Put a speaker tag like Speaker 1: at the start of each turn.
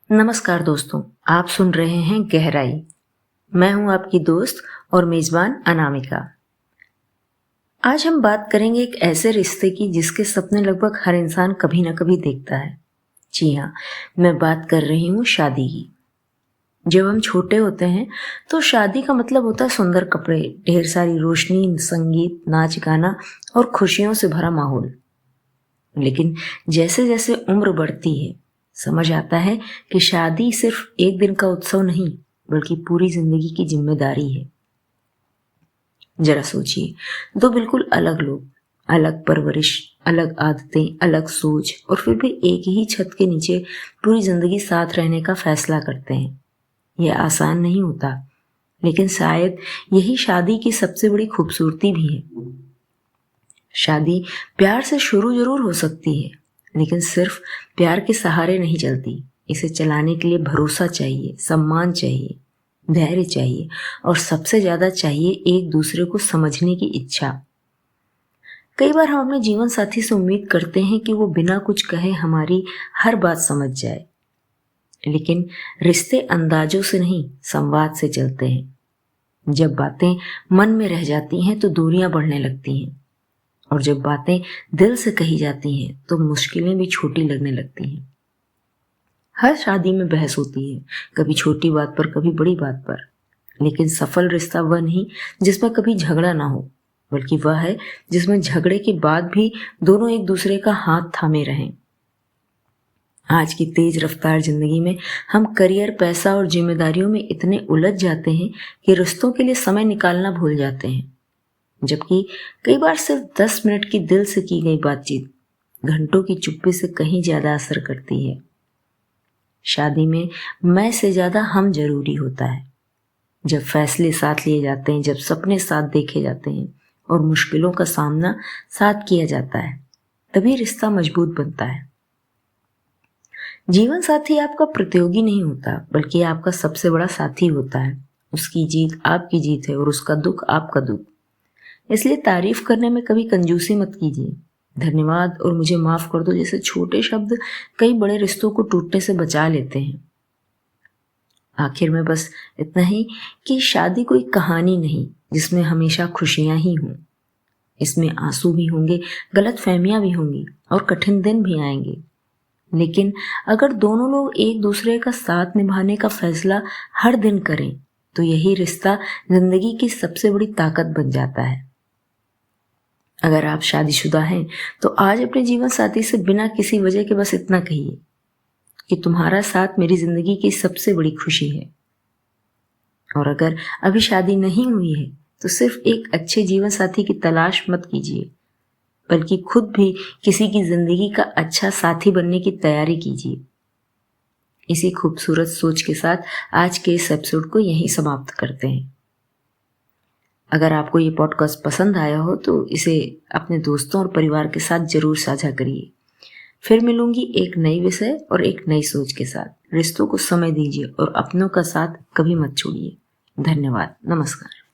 Speaker 1: नमस्कार दोस्तों, आप सुन रहे हैं गहराई। मैं हूं आपकी दोस्त और मेजबान अनामिका। आज हम बात करेंगे एक ऐसे रिश्ते की जिसके सपने लगभग हर इंसान कभी ना कभी देखता है। जी हाँ, मैं बात कर रही हूँ शादी की। जब हम छोटे होते हैं तो शादी का मतलब होता है सुंदर कपड़े, ढेर सारी रोशनी, संगीत, नाच गाना और खुशियों से भरा माहौल। लेकिन जैसे जैसे उम्र बढ़ती है समझ आता है कि शादी सिर्फ एक दिन का उत्सव नहीं बल्कि पूरी जिंदगी की जिम्मेदारी है। जरा सोचिए, दो बिल्कुल अलग लोग, अलग परवरिश, अलग आदतें, अलग सोच और फिर भी एक ही छत के नीचे पूरी जिंदगी साथ रहने का फैसला करते हैं। यह आसान नहीं होता, लेकिन शायद यही शादी की सबसे बड़ी खूबसूरती भी है। शादी प्यार से शुरू जरूर हो सकती है, लेकिन सिर्फ प्यार के सहारे नहीं चलती। इसे चलाने के लिए भरोसा चाहिए, सम्मान चाहिए, धैर्य चाहिए और सबसे ज्यादा चाहिए एक दूसरे को समझने की इच्छा। कई बार हम अपने जीवन साथी से उम्मीद करते हैं कि वो बिना कुछ कहे हमारी हर बात समझ जाए, लेकिन रिश्ते अंदाजों से नहीं, संवाद से चलते हैं। जब बातें मन में रह जाती हैं तो दूरियां बढ़ने लगती हैं, और जब बातें दिल से कही जाती हैं तो मुश्किलें भी छोटी लगने लगती हैं। हर शादी में बहस होती है, कभी छोटी बात पर, कभी बड़ी बात पर, लेकिन सफल रिश्ता वह नहीं जिसमें कभी झगड़ा ना हो, बल्कि वह है जिसमें झगड़े के बाद भी दोनों एक दूसरे का हाथ थामे रहें। आज की तेज रफ्तार जिंदगी में हम करियर, पैसा और जिम्मेदारियों में इतने उलझ जाते हैं कि रिश्तों के लिए समय निकालना भूल जाते हैं, जबकि कई बार सिर्फ 10 मिनट की दिल से की गई बातचीत घंटों की चुप्पी से कहीं ज्यादा असर करती है। शादी में मैं से ज्यादा हम जरूरी होता है। जब फैसले साथ लिए जाते हैं, जब सपने साथ देखे जाते हैं और मुश्किलों का सामना साथ किया जाता है, तभी रिश्ता मजबूत बनता है। जीवन साथी आपका प्रतियोगी नहीं होता, बल्कि आपका सबसे बड़ा साथी होता है। उसकी जीत आपकी जीत है और उसका दुख आपका दुख। इसलिए तारीफ करने में कभी कंजूसी मत कीजिए। धन्यवाद और मुझे माफ कर दो जैसे छोटे शब्द कई बड़े रिश्तों को टूटने से बचा लेते हैं। आखिर में बस इतना ही कि शादी कोई कहानी नहीं जिसमें हमेशा खुशियां ही हों। इसमें आंसू भी होंगे, गलतफहमियां भी होंगी और कठिन दिन भी आएंगे। लेकिन अगर दोनों लोग एक दूसरे का साथ निभाने का फैसला हर दिन करें तो यही रिश्ता जिंदगी की सबसे बड़ी ताकत बन जाता है। अगर आप शादीशुदा हैं तो आज अपने जीवन साथी से बिना किसी वजह के बस इतना कहिए कि तुम्हारा साथ मेरी जिंदगी की सबसे बड़ी खुशी है। और अगर अभी शादी नहीं हुई है तो सिर्फ एक अच्छे जीवन साथी की तलाश मत कीजिए, बल्कि खुद भी किसी की जिंदगी का अच्छा साथी बनने की तैयारी कीजिए। इसी खूबसूरत सोच के साथ आज के इस एपिसोड को यहीं समाप्त करते हैं। अगर आपको ये पॉडकास्ट पसंद आया हो तो इसे अपने दोस्तों और परिवार के साथ जरूर साझा करिए। फिर मिलूंगी एक नई विषय और एक नई सोच के साथ। रिश्तों को समय दीजिए और अपनों का साथ कभी मत छोड़िए। धन्यवाद। नमस्कार।